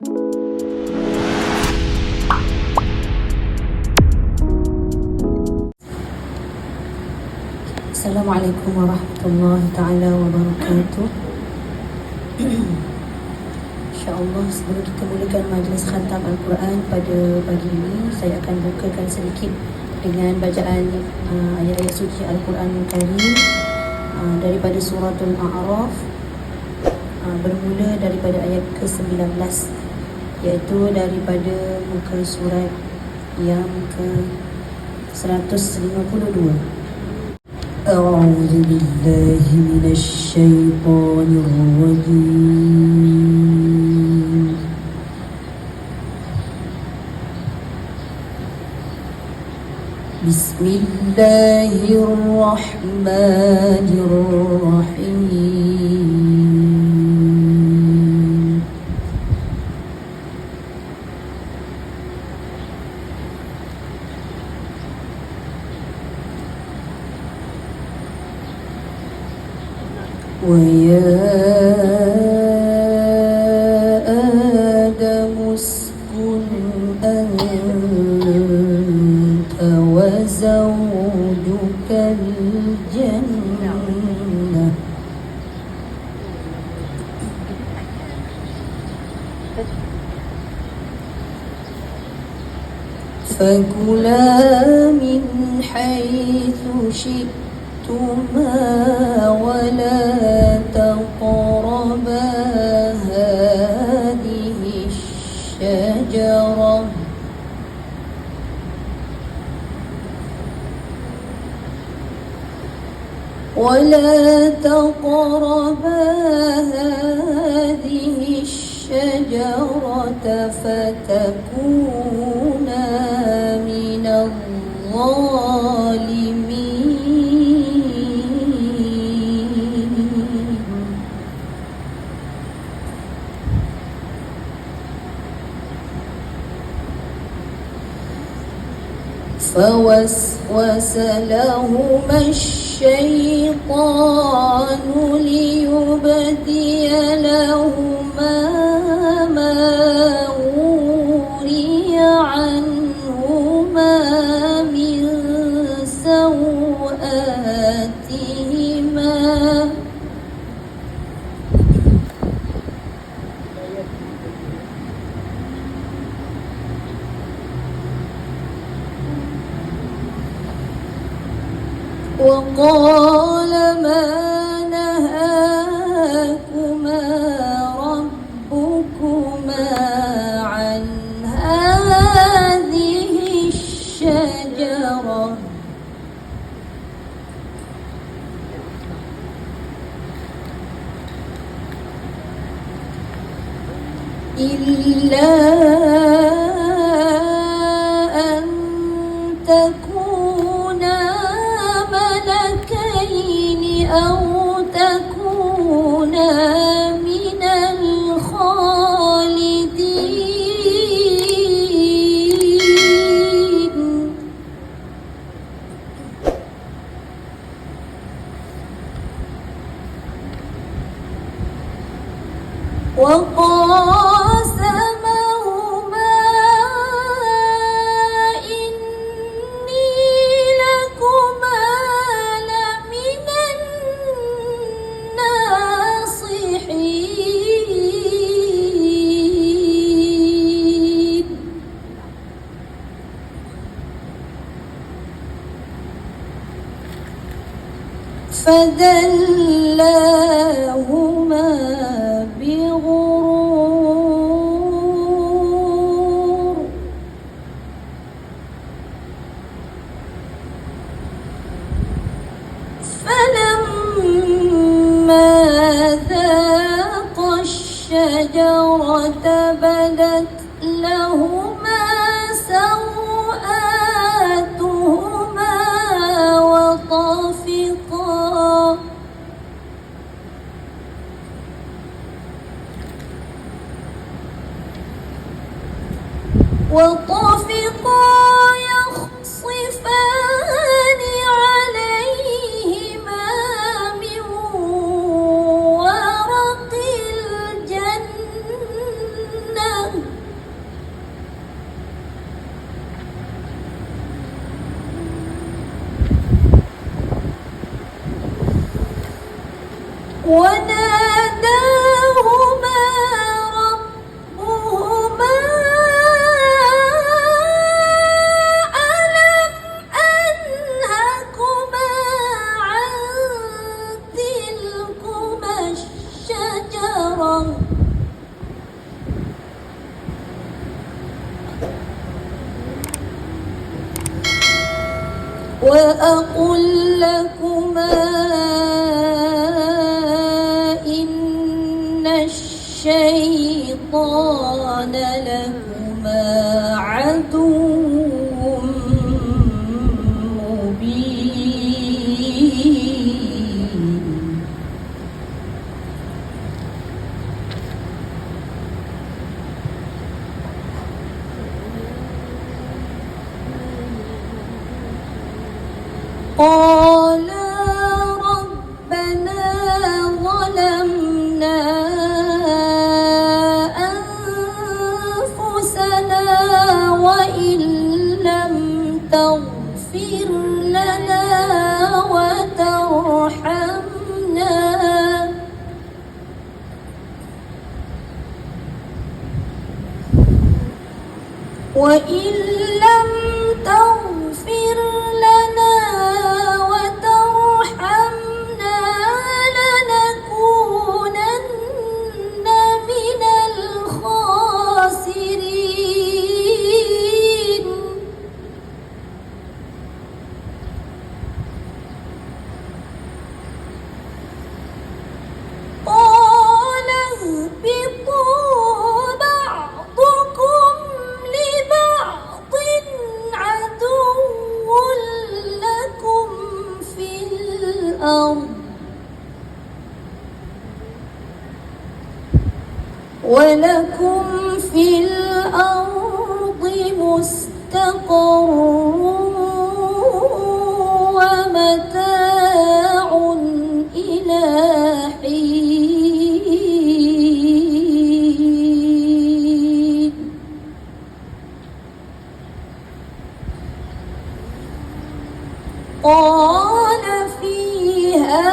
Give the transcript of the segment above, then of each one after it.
Assalamualaikum warahmatullahi taala wabarakatuh. InsyaAllah sebelum kita mulakan majlis khatam Al-Quran pada pagi ini, saya akan bukakan sedikit dengan bacaan ayat-ayat suci Al-Quran Karim daripada suratul A'raf, bermula daripada ayat ke-19, iaitu daripada muka surat yang ke-152. أعوذ بالله من الشيطان الرجيم بسم الله الرحمن الرحيم ويا آدم اسكن أنت وزوجك الجنة فكلا من حيث شئتما ولا تقربا هذه الشجرة فتكونا من الظالمين فوسوس لهما الشيطان ليبدي لهما ما وري عنهما من سوآتهما وقال ما نهاكما ربكما عن هذه الشجرة إلا أن تكونا ملكين أو تكونا من الخالدين وقاسمهما إني لكما لمن الناصحين فدلاهما بغرور فلما ذاقا الشجرة بدت لهما سوآتهما وطفقا يخصفان عليهما من ورق الجنة وناداهما ربهما ألم أنهكما عن تلكما الشجرة وأقل لكما إن الشيطان لكما عدو مبين قالا ربنا ظلمنا أنفسنا وإن لم تغفر لنا وترحمنا وإن لم تغفر لنا وترحمنا لنكونن من الخاسرين قال اهبطوا بعضكم لبعض عدو لكم في الأرض ولكم في الأرض مستقر ومتاع إلى حين قال فيها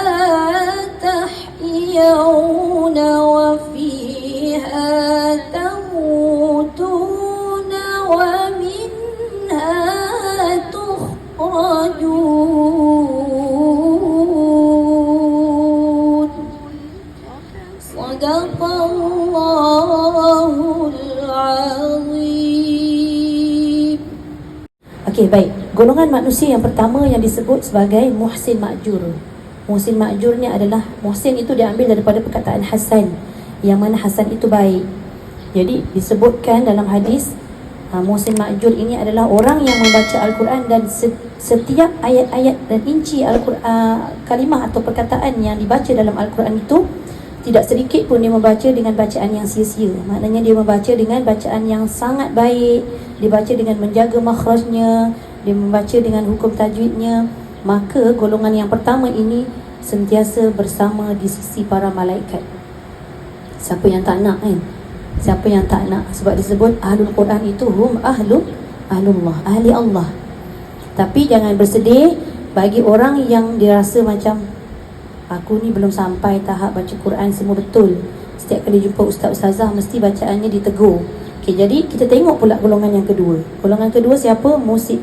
تحيون وفيها تموتون ومنها تخرجون صدق الله العظيم. Okey, baik. Golongan manusia yang pertama yang disebut sebagai muhsin ma'jur. Muhsin ma'jur ni adalah, muhsin itu diambil daripada perkataan Hasan, yang mana Hasan itu baik. Jadi disebutkan dalam hadis, muhsin ma'jur ini adalah orang yang membaca Al-Quran dan setiap ayat-ayat dan inci Al-Quran, kalimah atau perkataan yang dibaca dalam Al-Quran itu tidak sedikit pun dia membaca dengan bacaan yang sia-sia. Maknanya dia membaca dengan bacaan yang sangat baik, dia baca dengan menjaga makhrajnya, dia membaca dengan hukum tajwidnya. Maka golongan yang pertama ini sentiasa bersama di sisi para malaikat. Siapa yang tak nak kan? Siapa yang tak nak? Sebab disebut Ahlul Quran itu hum ahlullah, ahli Allah. Tapi jangan bersedih bagi orang yang dirasa macam aku ni belum sampai tahap baca Quran semua betul. Setiap kali jumpa ustaz-ustazah mesti bacaannya ditegur. Okey, jadi kita tengok pula golongan yang kedua. Golongan kedua siapa? Muhsin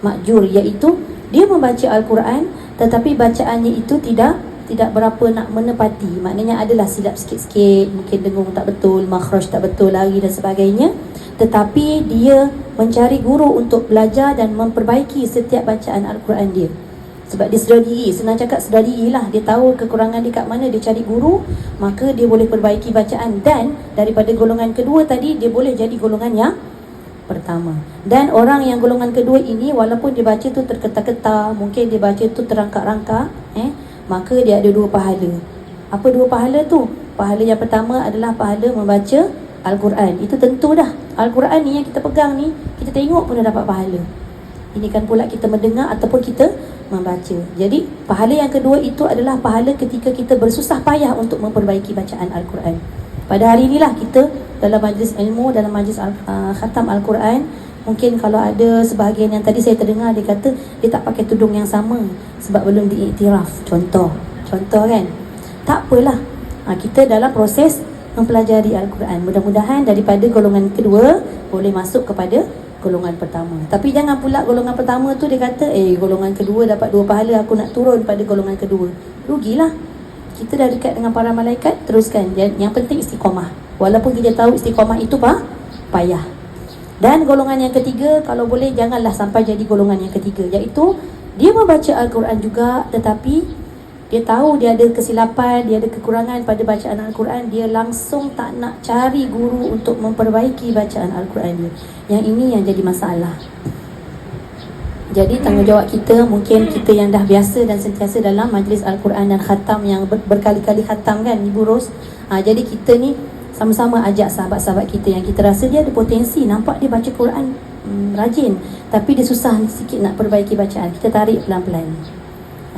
ma'jur, iaitu dia membaca Al-Quran tetapi bacaannya itu tidak berapa nak menepati. Maknanya adalah silap sikit-sikit, mungkin dengung tak betul, makhraj tak betul, lari dan sebagainya. Tetapi dia mencari guru untuk belajar dan memperbaiki setiap bacaan Al-Quran dia. Sebab dia sedar diri, senang cakap sedar diri lah. Dia tahu kekurangan dia kat mana, dia cari guru, maka dia boleh perbaiki bacaan. Dan daripada golongan kedua tadi, dia boleh jadi golongan yang pertama. Dan orang yang golongan kedua ini, walaupun dia baca tu terketar-ketar, mungkin dia baca tu terangkak-rangkak, maka dia ada dua pahala. Apa dua pahala tu? Pahala yang pertama adalah pahala membaca Al-Quran. Itu tentu dah. Al-Quran ni yang kita pegang ni, kita tengok pun dah dapat pahala. Ini kan pula kita mendengar ataupun kita membaca. Jadi pahala yang kedua itu adalah pahala ketika kita bersusah payah untuk memperbaiki bacaan Al-Quran. Pada hari inilah kita dalam majlis ilmu, dalam majlis khatam Al-Quran, mungkin kalau ada sebahagian yang tadi saya terdengar dia kata dia tak pakai tudung yang sama sebab belum diiktiraf. Contoh kan. Tak apalah, kita dalam proses mempelajari Al-Quran. Mudah-mudahan daripada golongan kedua boleh masuk kepada golongan pertama. Tapi jangan pula golongan pertama tu dia kata, golongan kedua dapat 2 pahala, aku nak turun pada golongan kedua. Rugilah. Kita dah dekat dengan para malaikat, teruskan. Yang penting istiqamah. Walaupun kita tahu istiqamah itu payah. Dan golongan yang ketiga, kalau boleh janganlah sampai jadi golongan yang ketiga, iaitu dia membaca Al-Quran juga, tetapi dia tahu dia ada kesilapan, dia ada kekurangan pada bacaan Al-Quran, dia langsung tak nak cari guru untuk memperbaiki bacaan Al-Quran dia. Yang ini yang jadi masalah. Jadi tanggungjawab kita, mungkin kita yang dah biasa dan sentiasa dalam majlis Al-Quran dan khatam yang berkali-kali khatam kan Ibu Ros. Jadi kita ni sama-sama ajak sahabat-sahabat kita yang kita rasa dia ada potensi, nampak dia baca Quran rajin, tapi dia susah sikit nak perbaiki bacaan. Kita tarik pelan-pelan.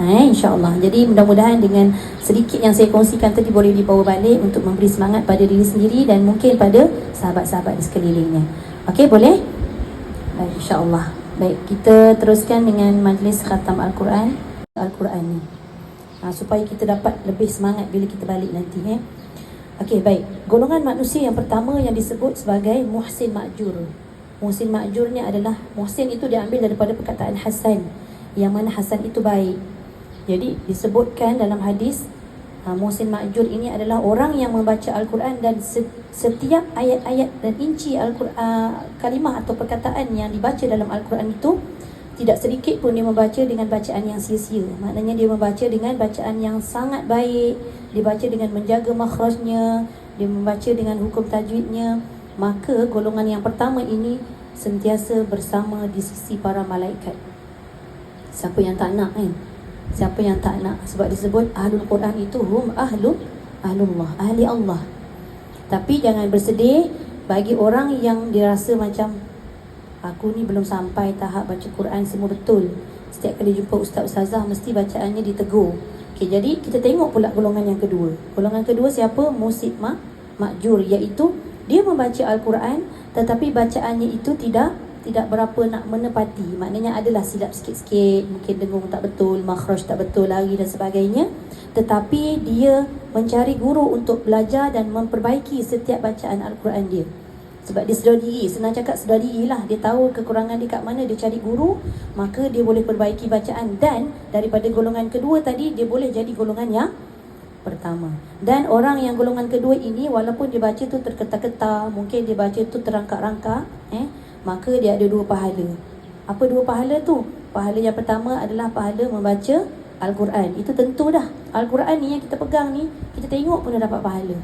InsyaAllah. Jadi mudah-mudahan dengan sedikit yang saya kongsikan tadi boleh dibawa balik untuk memberi semangat pada diri sendiri dan mungkin pada sahabat-sahabat di sekelilingnya. Okey, boleh? Baik, insyaAllah. Baik, kita teruskan dengan majlis khatam Al-Quran ni, supaya kita dapat lebih semangat bila kita balik nanti. Okey, baik. Golongan manusia yang pertama yang disebut sebagai muhsin ma'jur. Muhsin ma'jur ni adalah, muhsin itu diambil daripada perkataan Hasan, yang mana Hasan itu baik. Jadi disebutkan dalam hadis, muhsin ma'jur ini adalah orang yang membaca Al-Quran dan setiap ayat-ayat dan inci Al-Quran, kalimah atau perkataan yang dibaca dalam Al-Quran itu, tidak sedikit pun dia membaca dengan bacaan yang sia-sia. Maknanya dia membaca dengan bacaan yang sangat baik, dia baca dengan menjaga makhrajnya, dia membaca dengan hukum tajwidnya. Maka golongan yang pertama ini sentiasa bersama di sisi para malaikat. Siapa yang tak nak kan? Siapa yang tak nak? Sebab disebut Ahlul Quran itu hum ahlullah, ahli Allah. Tapi jangan bersedih bagi orang yang dirasa macam, aku ni belum sampai tahap baca Quran semua betul. Setiap kali jumpa ustaz-ustazah mesti bacaannya ditegur. Okey, jadi kita tengok pula golongan yang kedua. Golongan kedua siapa? Muhsin ma'jur, iaitu dia membaca Al-Quran tetapi bacaannya itu tidak berapa nak menepati. Maknanya adalah silap sikit-sikit, mungkin dengung tak betul, makhraj tak betul, lari dan sebagainya. Tetapi dia mencari guru untuk belajar dan memperbaiki setiap bacaan Al-Quran dia. Sebab dia sedar diri, senang cakap sedar diri lah. Dia tahu kekurangan dia kat mana, dia cari guru, maka dia boleh perbaiki bacaan. Dan daripada golongan kedua tadi, dia boleh jadi golongan yang pertama. Dan orang yang golongan kedua ini, walaupun dia baca tu terketa-keta, mungkin dia baca tu terangkat-rangkat, maka dia ada 2 pahala. Apa 2 pahala tu? Pahala yang pertama adalah pahala membaca Al-Quran. Itu tentu dah. Al-Quran ni yang kita pegang ni, kita tengok pun dah dapat pahala.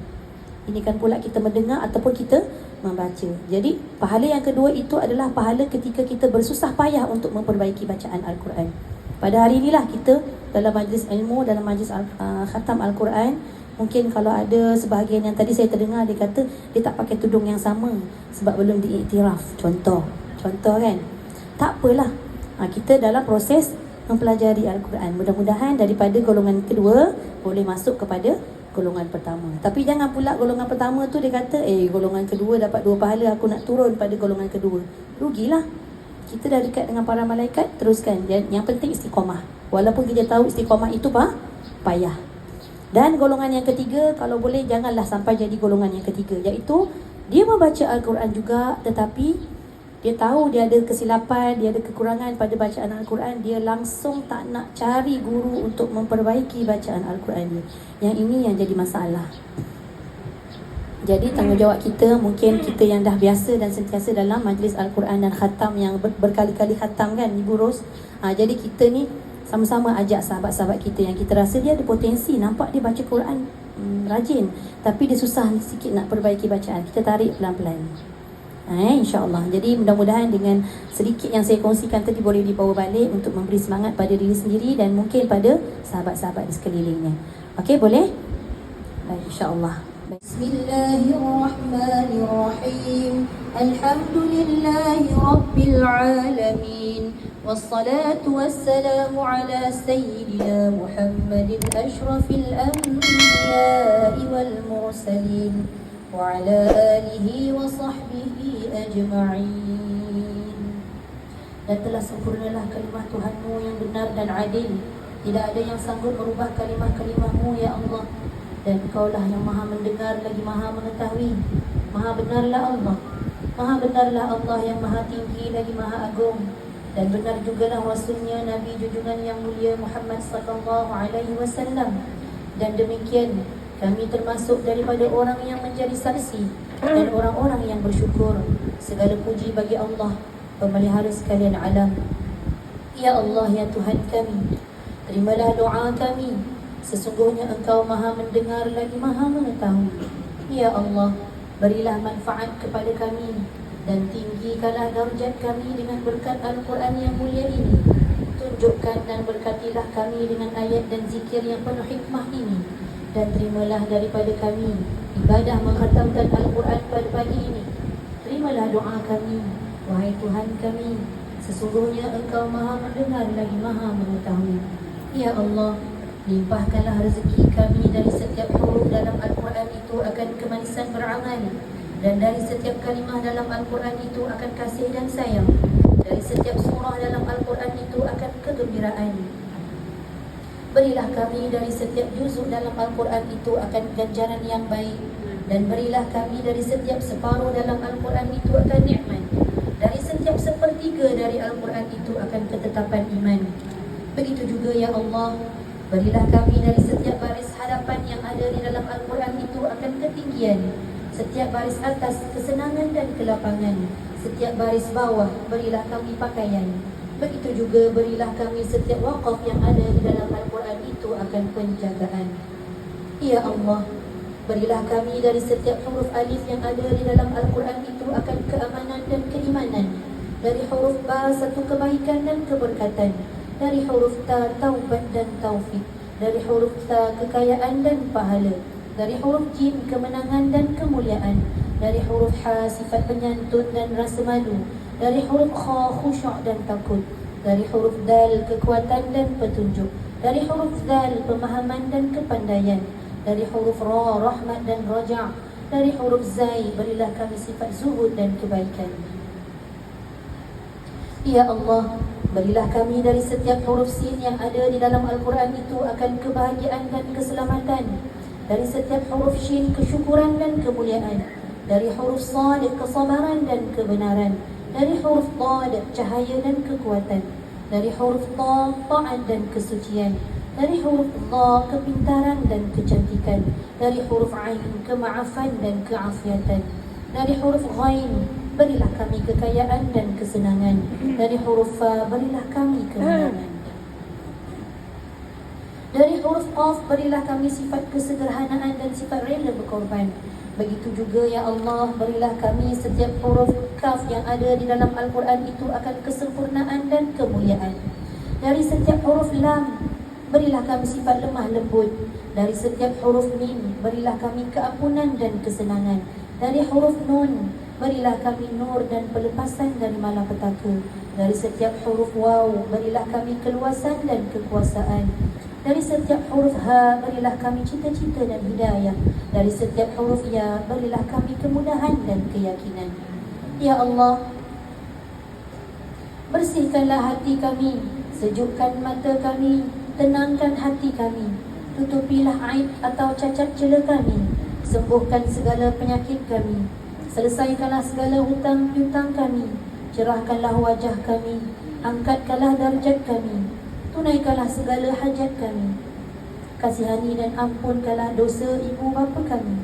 Ini kan pula kita mendengar ataupun kita membaca. Jadi pahala yang kedua itu adalah pahala ketika kita bersusah payah untuk memperbaiki bacaan Al-Quran. Pada hari inilah kita dalam majlis ilmu, dalam majlis khatam Al-Quran, mungkin kalau ada sebahagian yang tadi saya terdengar dia kata dia tak pakai tudung yang sama sebab belum diiktiraf. Contoh kan. Tak apalah. Kita dalam proses mempelajari Al-Quran. Mudah-mudahan daripada golongan kedua boleh masuk kepada golongan pertama. Tapi jangan pula golongan pertama tu dia kata, golongan kedua dapat 2 pahala, aku nak turun pada golongan kedua. Rugilah. Kita dah dekat dengan para malaikat, teruskan. Yang penting istiqamah. Walaupun kita tahu istiqamah itu payah. Dan golongan yang ketiga, kalau boleh janganlah sampai jadi golongan yang ketiga, iaitu dia membaca Al-Quran juga, tetapi dia tahu dia ada kesilapan, dia ada kekurangan pada bacaan Al-Quran, dia langsung tak nak cari guru untuk memperbaiki bacaan Al-Quran dia. Yang ini yang jadi masalah. Jadi tanggungjawab kita, mungkin kita yang dah biasa dan sentiasa dalam majlis Al-Quran dan khatam yang berkali-kali khatam kan Ibu Ros. Jadi kita ni sama-sama ajak sahabat-sahabat kita yang kita rasa dia ada potensi, nampak dia baca Quran rajin, tapi dia susah sikit nak perbaiki bacaan. Kita tarik pelan-pelan. InsyaAllah. Jadi mudah-mudahan dengan sedikit yang saya kongsikan tadi boleh dibawa balik untuk memberi semangat pada diri sendiri dan mungkin pada sahabat-sahabat di sekelilingnya. Okey, boleh? Baik, insyaAllah. Bismillahirrahmanirrahim. Alhamdulillahi Rabbil Alamin. والصلاة والسلام على سيدنا محمد أشرف الأنبياء والمرسلين وعلى آله وصحبه أجمعين. Dan telah sempurnalah kalimah Tuhanmu yang benar dan adil. Tidak ada yang sanggup merubah kalimah-kalimahmu, ya Allah. Dan Engkaulah yang maha mendengar lagi maha mengetahui. Maha benarlah Allah. Maha benarlah Allah yang maha tinggi lagi maha agung. Dan benar jugalah Rasulnya Nabi junjungan yang mulia Muhammad sallallahu alaihi wasallam. Dan demikian kami termasuk daripada orang yang menjadi saksi dan orang-orang yang bersyukur. Segala puji bagi Allah, pemelihara sekalian alam. Ya Allah, ya Tuhan kami, terimalah doa kami. Sesungguhnya Engkau maha mendengar lagi maha mengetahui. Ya Allah, berilah manfaat kepada kami dan tinggikanlah darjat kami dengan berkat Al-Quran yang mulia ini. Tunjukkan dan berkatilah kami dengan ayat dan zikir yang penuh hikmah ini. Dan terimalah daripada kami ibadah mengkhatamkan Al-Quran pada pagi ini. Terimalah doa kami, wahai Tuhan kami. Sesungguhnya Engkau maha mendengar lagi maha mengetahui. Ya Allah, limpahkanlah rezeki kami dari setiap huruf dalam Al-Quran itu akan kemanisan beramal. Dan dari setiap kalimah dalam Al-Quran itu akan kasih dan sayang. Dari setiap surah dalam Al-Quran itu akan kegembiraan. Berilah kami dari setiap juzuk dalam Al-Quran itu akan ganjaran yang baik. Dan berilah kami dari setiap separuh dalam Al-Quran itu akan nikmat. Dari setiap sepertiga dari Al-Quran itu akan ketetapan iman. Begitu juga ya Allah, berilah kami dari setiap baris hadapan yang ada di dalam Al-Quran itu akan ketinggian. Setiap baris atas kesenangan dan kelapangan. Setiap baris bawah berilah kami pakaian. Begitu juga berilah kami setiap waqaf yang ada di dalam Al-Quran itu akan penjagaan. Ya Allah, berilah kami dari setiap huruf alif yang ada di dalam Al-Quran itu akan keamanan dan keimanan. Dari huruf ba satu kebaikan dan keberkatan. Dari huruf ta taubat dan taufik. Dari huruf ta kekayaan dan pahala. Dari huruf jim kemenangan dan kemuliaan. Dari huruf ha sifat penyantun dan rasa malu. Dari huruf kha khusyuk dan takut. Dari huruf dal kekuatan dan petunjuk. Dari huruf zal pemahaman dan kepandaian. Dari huruf ra rahmat dan raja'. Dari huruf zai berilah kami sifat zuhud dan kebaikan. Ya Allah, berilah kami dari setiap huruf sin yang ada di dalam Al-Quran itu akan kebahagiaan dan keselamatan. Dari setiap huruf shin kesyukuran dan kemuliaan. Dari huruf sad kesabaran dan kebenaran. Dari huruf ta cahaya dan kekuatan. Dari huruf ta taat dan kesucian. Dari huruf dha kepintaran dan kecantikan. Dari huruf ain kemaafan dan keafiatan. Dari huruf ghain berilah kami kekayaan dan kesenangan. Dari huruf fa berilah kami kemenangan. Dari huruf qaf berilah kami sifat kesederhanaan dan sifat rela berkorban. Begitu juga ya Allah, berilah kami setiap huruf kaf yang ada di dalam Al-Quran itu akan kesempurnaan dan kemuliaan. Dari setiap huruf lam berilah kami sifat lemah lembut. Dari setiap huruf mim berilah kami keampunan dan kesenangan. Dari huruf nun berilah kami nur dan pelepasan dari malapetaka. Dari setiap huruf waw berilah kami keluasan dan kekuasaan. Dari setiap huruf ha berilah kami cita-cita dan hidayah. Dari setiap huruf ya berilah kami kemudahan dan keyakinan. Ya Allah, bersihkanlah hati kami, sejukkan mata kami, tenangkan hati kami. Tutupilah aib atau cacat celah kami, sembuhkan segala penyakit kami. Selesaikanlah segala hutang piutang kami. Cerahkanlah wajah kami, angkatkanlah darjat kami. Tunaikanlah segala hajat kami. Kasihani dan ampunkanlah dosa ibu bapa kami.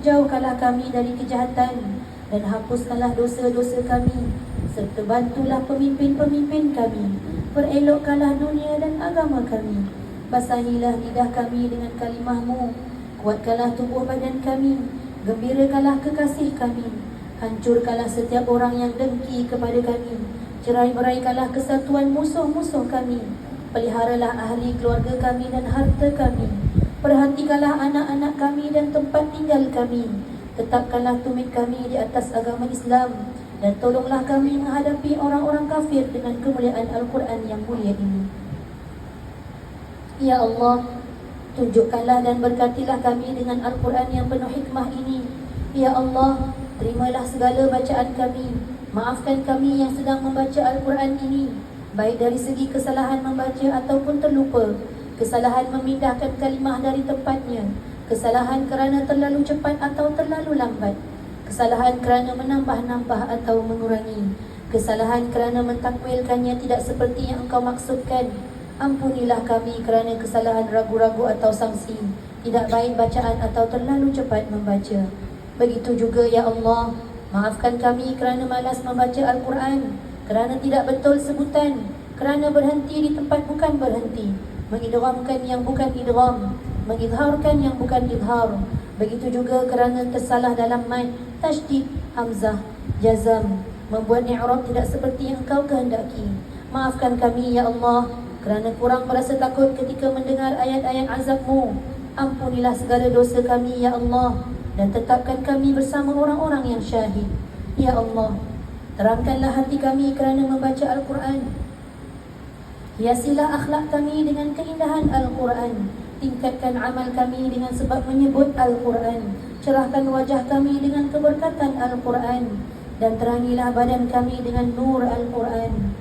Jauhkanlah kami dari kejahatan dan hapuskanlah dosa-dosa kami. Serta bantulah pemimpin-pemimpin kami. Perelokkanlah dunia dan agama kami. Basahilah lidah kami dengan kalimah-Mu. Kuatkanlah tubuh badan kami. Gembirakanlah kekasih kami. Hancurkanlah setiap orang yang dengki kepada kami. Cerai-beraikanlah kesatuan musuh-musuh kami. Peliharalah ahli keluarga kami dan harta kami. Perhatikanlah anak-anak kami dan tempat tinggal kami. Tetapkanlah tumit kami di atas agama Islam. Dan tolonglah kami menghadapi orang-orang kafir dengan kemuliaan Al-Quran yang mulia ini. Ya Allah, tunjukkanlah dan berkatilah kami dengan Al-Quran yang penuh hikmah ini. Ya Allah, terimalah segala bacaan kami. Maafkan kami yang sedang membaca Al-Quran ini, baik dari segi kesalahan membaca ataupun terlupa, kesalahan memindahkan kalimah dari tempatnya, kesalahan kerana terlalu cepat atau terlalu lambat, kesalahan kerana menambah-nambah atau mengurangi, kesalahan kerana mentakwilkannya tidak seperti yang Engkau maksudkan. Ampunilah kami kerana kesalahan ragu-ragu atau sangsi, tidak baik bacaan atau terlalu cepat membaca. Begitu juga ya Allah, maafkan kami kerana malas membaca Al-Quran, kerana tidak betul sebutan, kerana berhenti di tempat bukan berhenti, mengidghamkan yang bukan idgham, mengizharkan yang bukan izhar. Begitu juga kerana tersalah dalam mad, tasydid, hamzah, jazam, membuat i'rab tidak seperti yang Engkau kehendaki. Maafkan kami ya Allah kerana kurang merasa takut ketika mendengar ayat-ayat azab-Mu. Ampunilah segala dosa kami ya Allah, dan tetapkan kami bersama orang-orang yang syahid. Ya Allah, terangkanlah hati kami kerana membaca Al-Quran. Hiasilah akhlak kami dengan keindahan Al-Quran. Tingkatkan amal kami dengan sebab menyebut Al-Quran. Cerahkan wajah kami dengan keberkatan Al-Quran. Dan terangilah badan kami dengan nur Al-Quran.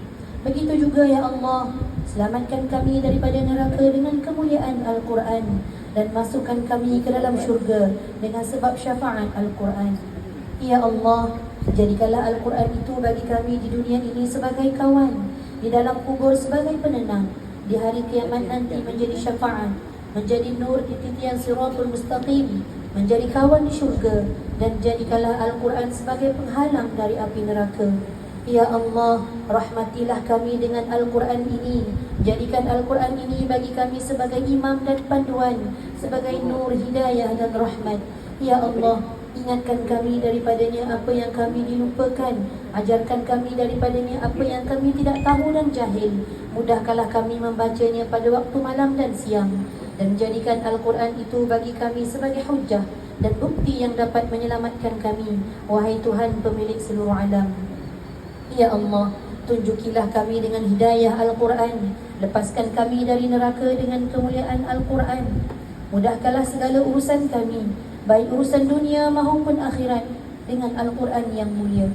Begitu juga ya Allah, selamatkan kami daripada neraka dengan kemuliaan Al-Quran. Dan masukkan kami ke dalam syurga dengan sebab syafaat Al-Quran. Ya Allah, jadikanlah Al-Quran itu bagi kami di dunia ini sebagai kawan, di dalam kubur sebagai penenang, di hari kiamat nanti menjadi syafaat, menjadi nur di titian siratul mustaqim, menjadi kawan di syurga, dan jadikanlah Al-Quran sebagai penghalang dari api neraka. Ya Allah, rahmatilah kami dengan Al-Quran ini. Jadikan Al-Quran ini bagi kami sebagai imam dan panduan, sebagai nur hidayah dan rahmat. Ya Allah, ingatkan kami daripadanya apa yang kami dilupakan. Ajarkan kami daripadanya apa yang kami tidak tahu dan jahil. Mudahkanlah kami membacanya pada waktu malam dan siang. Dan jadikan Al-Quran itu bagi kami sebagai hujjah dan bukti yang dapat menyelamatkan kami. Wahai Tuhan pemilik seluruh alam. Ya Allah, tunjukilah kami dengan hidayah Al-Quran. Lepaskan kami dari neraka dengan kemuliaan Al-Quran. Mudahkanlah segala urusan kami, baik urusan dunia maupun akhirat, dengan Al-Quran yang mulia.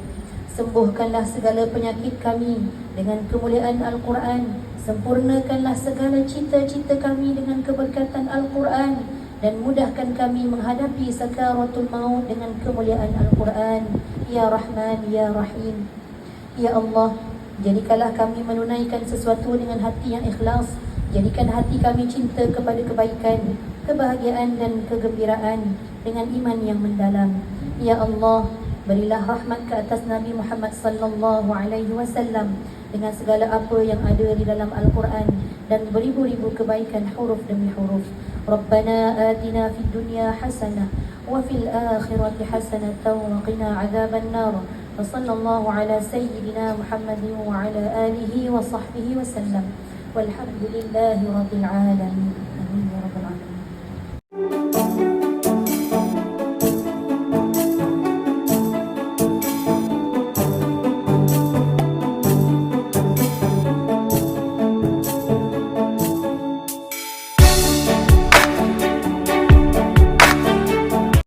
Sembuhkanlah segala penyakit kami dengan kemuliaan Al-Quran. Sempurnakanlah segala cita-cita kami dengan keberkatan Al-Quran. Dan mudahkan kami menghadapi sakaratul maut dengan kemuliaan Al-Quran. Ya Rahman, Ya Rahim. Ya Allah, jadikanlah kami menunaikan sesuatu dengan hati yang ikhlas. Jadikan hati kami cinta kepada kebaikan, kebahagiaan dan kegembiraan dengan iman yang mendalam. Ya Allah, berilah rahmat ke atas Nabi Muhammad sallallahu alaihi wasallam dengan segala apa yang ada di dalam Al-Quran, dan beribu-ribu kebaikan huruf demi huruf. Rabbana atina fid dunya hasanah wa fil akhirati hasanatan wa qina adzaban nar. وصلى الله على سيدنا محمد وعلى آله وصحبه وسلم والحمد لله رب العالمين. آمين يا رب العالمين.